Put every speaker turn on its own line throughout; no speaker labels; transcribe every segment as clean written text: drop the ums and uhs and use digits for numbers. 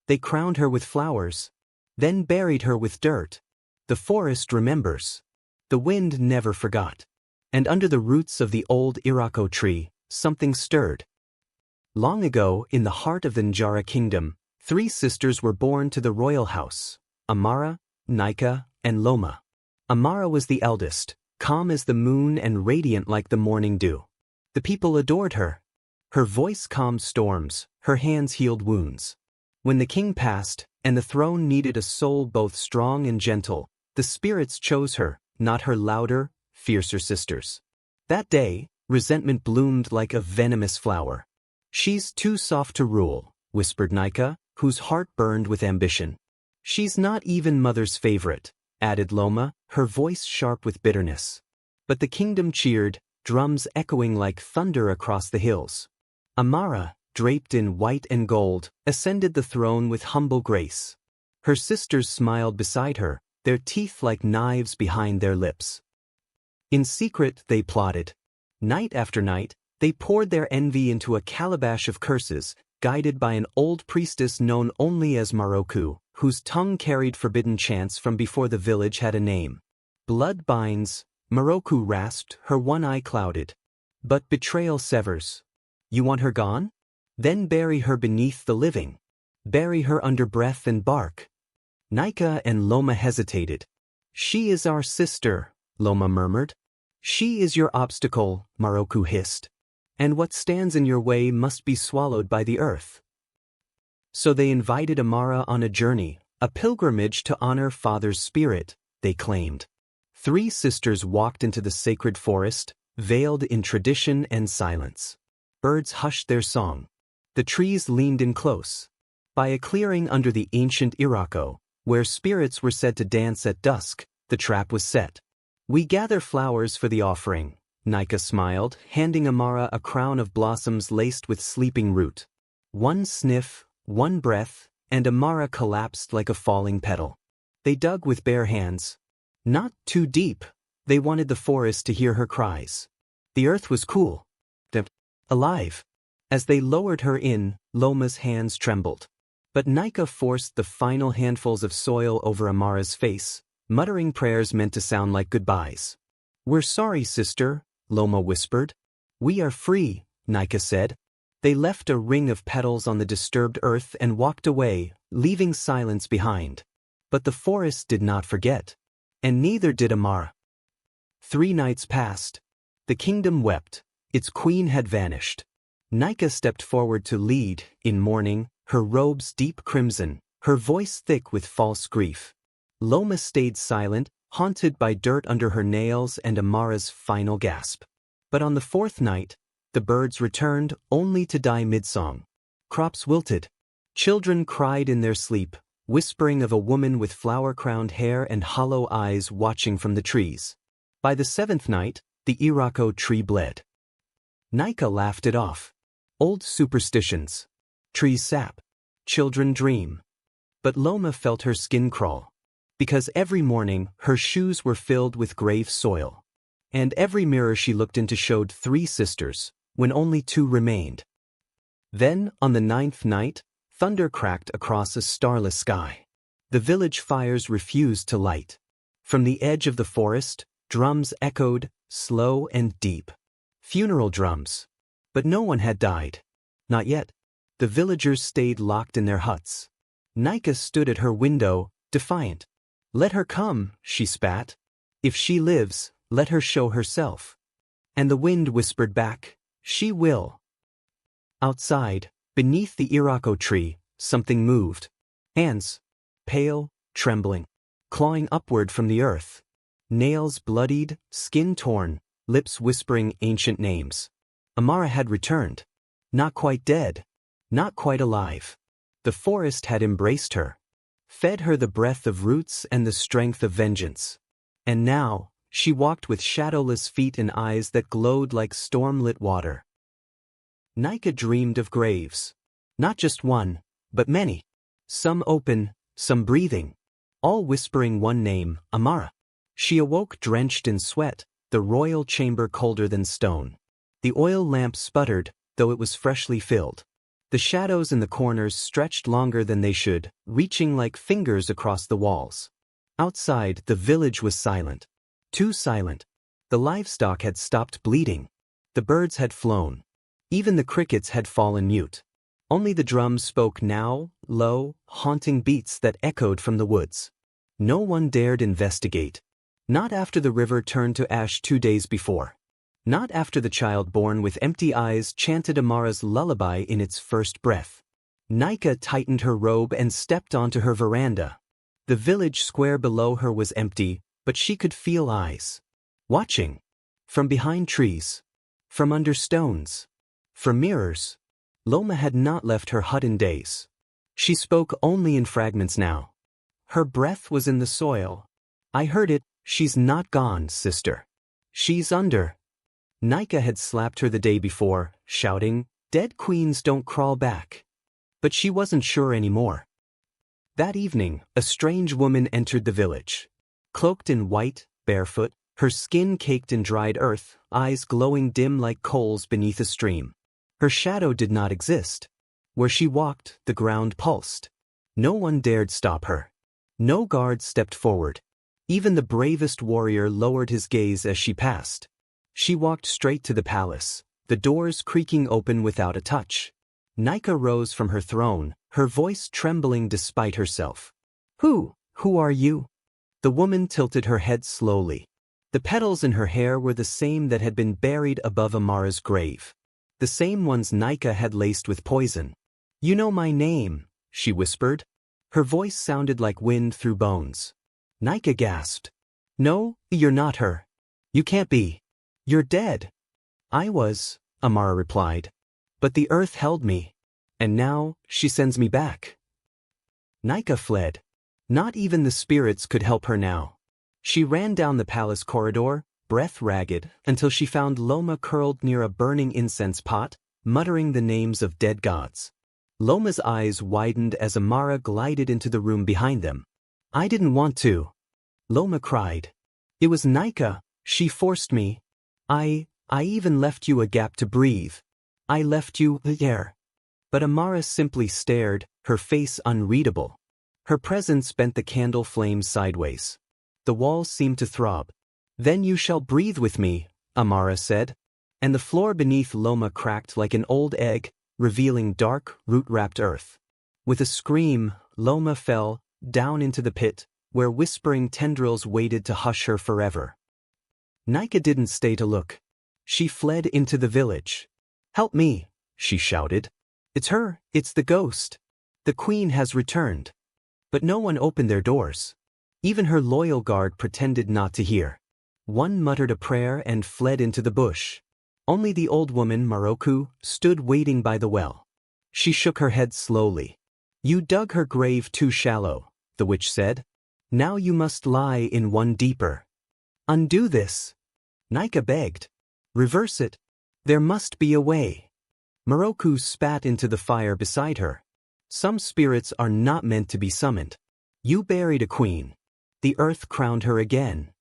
They crowned her with flowers, then buried her with dirt. The forest remembers. The wind never forgot. And under the roots of the old Irako tree, something stirred. Long ago, in the heart of the Njara kingdom, 3 sisters were born to the royal house: Amara, Nika, and Loma. Amara was the eldest, calm as the moon and radiant like the morning dew. The people adored her. Her voice calmed storms, her hands healed wounds. When the king passed, and the throne needed a soul both strong and gentle, the spirits chose her, not her louder, fiercer sisters. That day, resentment bloomed like a venomous flower. "She's too soft to rule," whispered Nika, whose heart burned with ambition. "She's not even mother's favorite," added Loma, her voice sharp with bitterness. But the kingdom cheered, drums echoing like thunder across the hills. Amara, draped in white and gold, ascended the throne with humble grace. Her sisters smiled beside her, their teeth like knives behind their lips. In secret they plotted. Night after night, they poured their envy into a calabash of curses, guided by an old priestess known only as Maroku, whose tongue carried forbidden chants from before the village had a name. "Blood binds," Maroku rasped, her one eye clouded. "But betrayal severs. You want her gone? Then bury her beneath the living. Bury her under breath and bark." Nika and Loma hesitated. "She is our sister," Loma murmured. "She is your obstacle," Maroku hissed. "And what stands in your way must be swallowed by the earth." So they invited Amara on a journey, a pilgrimage to honor father's spirit, they claimed. 3 sisters walked into the sacred forest, veiled in tradition and silence. Birds hushed their song. The trees leaned in close. By a clearing under the ancient Irako, where spirits were said to dance at dusk, the trap was set. "We gather flowers for the offering," Nika smiled, handing Amara a crown of blossoms laced with sleeping root. One sniff, one breath, and Amara collapsed like a falling petal. They dug with bare hands. Not too deep. They wanted the forest to hear her cries. The earth was cool. Alive. As they lowered her in, Loma's hands trembled. But Nika forced the final handfuls of soil over Amara's face, muttering prayers meant to sound like goodbyes. "We're sorry, sister," Loma whispered. "We are free," Nika said. They left a ring of petals on the disturbed earth and walked away, leaving silence behind. But the forest did not forget. And neither did Amara. 3 nights passed. The kingdom wept. Its queen had vanished. Nika stepped forward to lead, in mourning, her robes deep crimson, her voice thick with false grief. Loma stayed silent, haunted by dirt under her nails and Amara's final gasp. But on the 4th night, the birds returned only to die mid-song. Crops wilted. Children cried in their sleep, whispering of a woman with flower-crowned hair and hollow eyes watching from the trees. By the 7th night, the Irako tree bled. Nika laughed it off. Old superstitions. Trees sap. Children dream. But Loma felt her skin crawl. Because every morning, her shoes were filled with grave soil. And every mirror she looked into showed 3 sisters, when only 2 remained. Then, on the 9th night, thunder cracked across a starless sky. The village fires refused to light. From the edge of the forest, drums echoed, slow and deep. Funeral drums. But no one had died. Not yet. The villagers stayed locked in their huts. Nika stood at her window, defiant. "Let her come," she spat. "If she lives, let her show herself." And the wind whispered back, "She will." Outside, beneath the Irako tree, something moved. Hands. Pale, trembling. Clawing upward from the earth. Nails bloodied, skin torn, lips whispering ancient names. Amara had returned. Not quite dead. Not quite alive. The forest had embraced her. Fed her the breath of roots and the strength of vengeance. And now, she walked with shadowless feet and eyes that glowed like storm-lit water. Nika dreamed of graves. Not just one, but many. Some open, some breathing. All whispering one name, Amara. She awoke drenched in sweat, the royal chamber colder than stone. The oil lamp sputtered, though it was freshly filled. The shadows in the corners stretched longer than they should, reaching like fingers across the walls. Outside, the village was silent. Too silent. The livestock had stopped bleating. The birds had flown. Even the crickets had fallen mute. Only the drums spoke now, low, haunting beats that echoed from the woods. No one dared investigate. Not after the river turned to ash 2 days before. Not after the child born with empty eyes chanted Amara's lullaby in its first breath. Nika tightened her robe and stepped onto her veranda. The village square below her was empty, but she could feel eyes. Watching. From behind trees. From under stones. From mirrors. Loma had not left her hut in days. She spoke only in fragments now. Her breath was in the soil. I heard it. She's not gone, sister. She's under. Nika had slapped her the day before, shouting, "Dead queens don't crawl back." But she wasn't sure anymore. That evening, a strange woman entered the village. Cloaked in white, barefoot, her skin caked in dried earth, eyes glowing dim like coals beneath a stream. Her shadow did not exist. Where she walked, the ground pulsed. No one dared stop her. No guard stepped forward. Even the bravest warrior lowered his gaze as she passed. She walked straight to the palace, the doors creaking open without a touch. Nika rose from her throne, her voice trembling despite herself. Who are you?" The woman tilted her head slowly. The petals in her hair were the same that had been buried above Amara's grave. The same ones Nika had laced with poison. "You know my name," she whispered. Her voice sounded like wind through bones. Nika gasped. "No, you're not her. You can't be. You're dead." "I was," Amara replied. "But the earth held me. And now, she sends me back." Nika fled. Not even the spirits could help her now. She ran down the palace corridor, breath ragged, until she found Loma curled near a burning incense pot, muttering the names of dead gods. Loma's eyes widened as Amara glided into the room behind them. "I didn't want to," Loma cried. "It was Nika. She forced me. I even left you a gap to breathe. I left you there." But Amara simply stared, her face unreadable. Her presence bent the candle flames sideways. The walls seemed to throb. "Then you shall breathe with me," Amara said. And the floor beneath Loma cracked like an old egg, revealing dark, root-wrapped earth. With a scream, Loma fell, down into the pit, where whispering tendrils waited to hush her forever. Nika didn't stay to look. She fled into the village. "Help me," she shouted. "It's her, it's the ghost. The queen has returned." But no one opened their doors. Even her loyal guard pretended not to hear. One muttered a prayer and fled into the bush. Only the old woman, Maroku, stood waiting by the well. She shook her head slowly. "You dug her grave too shallow," the witch said. "Now you must lie in one deeper." "Undo this," Nika begged. "Reverse it. There must be a way." Maroku spat into the fire beside her. "Some spirits are not meant to be summoned. You buried a queen. The earth crowned her again."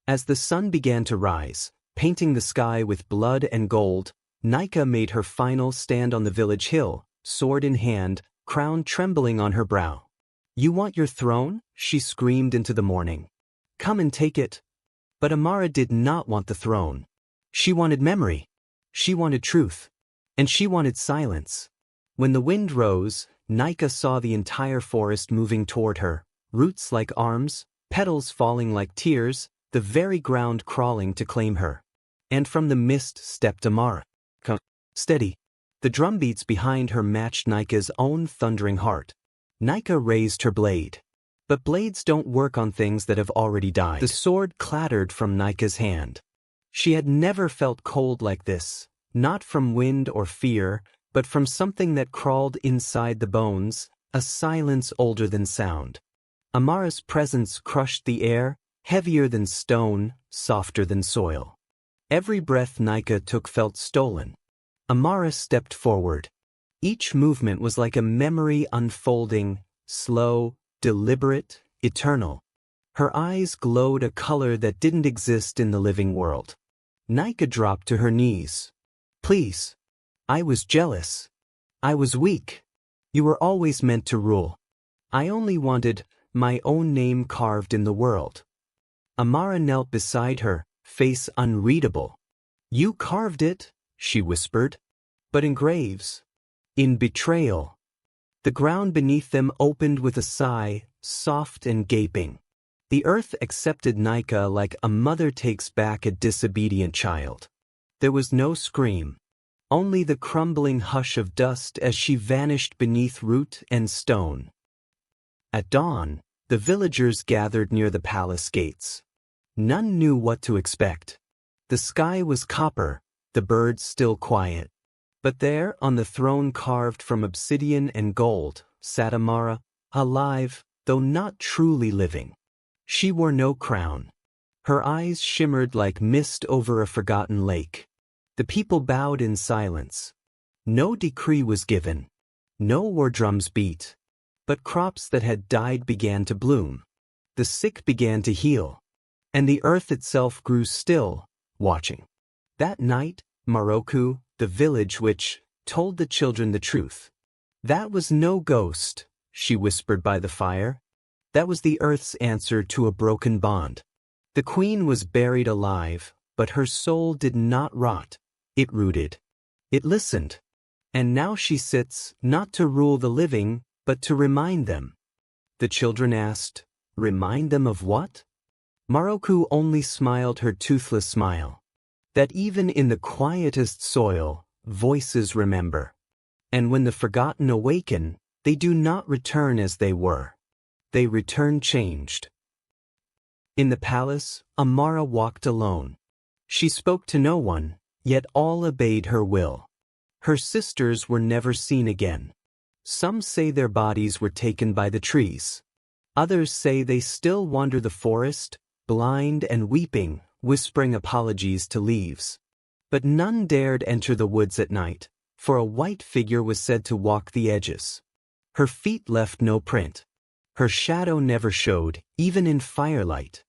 As the sun began to rise, painting the sky with blood and gold, Nika made her final stand on the village hill, sword in hand, crown trembling on her brow. "You want your throne?" she screamed into the morning. "Come and take it." But Amara did not want the throne. She wanted memory. She wanted truth. And she wanted silence. When the wind rose, Nika saw the entire forest moving toward her, roots like arms, petals falling like tears, the very ground crawling to claim her. And from the mist stepped Amara. Steady. The drumbeats behind her matched Nika's own thundering heart. Nika raised her blade. But blades don't work on things that have already died. The sword clattered from Nika's hand. She had never felt cold like this, not from wind or fear, but from something that crawled inside the bones, a silence older than sound. Amara's presence crushed the air, heavier than stone, softer than soil. Every breath Nika took felt stolen. Amara stepped forward. Each movement was like a memory unfolding, slow, deliberate, eternal. Her eyes glowed a color that didn't exist in the living world. Nika dropped to her knees. "Please. I was jealous. I was weak. You were always meant to rule. I only wanted my own name carved in the world. Amara knelt beside her, face unreadable. You carved it, she whispered. But in graves. In betrayal. The ground beneath them opened with a sigh, soft and gaping. The earth accepted Nika like a mother takes back a disobedient child. There was no scream. Only the crumbling hush of dust as she vanished beneath root and stone. At dawn, the villagers gathered near the palace gates. None knew what to expect. The sky was copper, the birds still quiet. But there, on the throne carved from obsidian and gold, sat Amara, alive, though not truly living. She wore no crown. Her eyes shimmered like mist over a forgotten lake. The people bowed in silence. No decree was given. No war drums beat. But crops that had died began to bloom. The sick began to heal. And the earth itself grew still, watching. That night, Maroku, the village which told the children the truth. That was no ghost, she whispered by the fire. That was the earth's answer to a broken bond. The queen was buried alive, but her soul did not rot. It rooted. It listened. And now she sits, not to rule the living, but to remind them. The children asked, remind them of what? Maroku only smiled her toothless smile. That even in the quietest soil, voices remember. And when the forgotten awaken, they do not return as they were. They return changed. In the palace, Amara walked alone. She spoke to no one, yet all obeyed her will. Her sisters were never seen again. Some say their bodies were taken by the trees. Others say they still wander the forest, blind and weeping, whispering apologies to leaves. But none dared enter the woods at night, for a white figure was said to walk the edges. Her feet left no print. Her shadow never showed, even in firelight.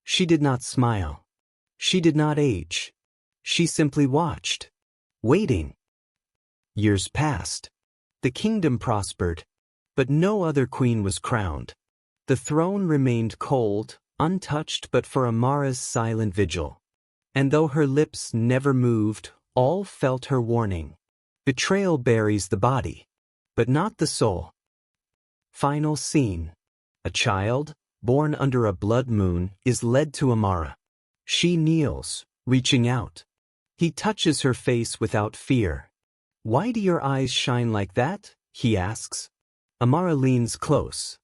She did not smile. She did not age. She simply watched, waiting. Years passed. The kingdom prospered, but no other queen was crowned. The throne remained cold, untouched but for Amara's silent vigil. And though her lips never moved, all felt her warning. Betrayal buries the body, but not the soul. Final scene. A child, born under a blood moon, is led to Amara. She kneels, reaching out. He touches her face without fear. Why do your eyes shine like that? He asks. Amara leans close.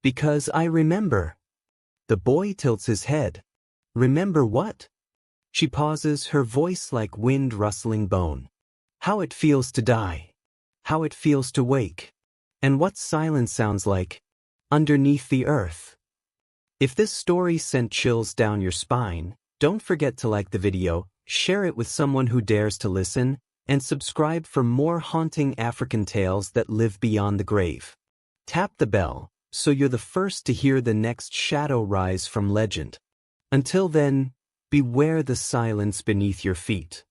Because I remember. The boy tilts his head. Remember what? She pauses, her voice like wind rustling bone. How it feels to die. How it feels to wake. And what silence sounds like. Underneath the earth. If this story sent chills down your spine, don't forget to like the video, share it with someone who dares to listen, and subscribe for more haunting African tales that live beyond the grave. Tap the bell, so you're the first to hear the next shadow rise from legend. Until then, beware the silence beneath your feet.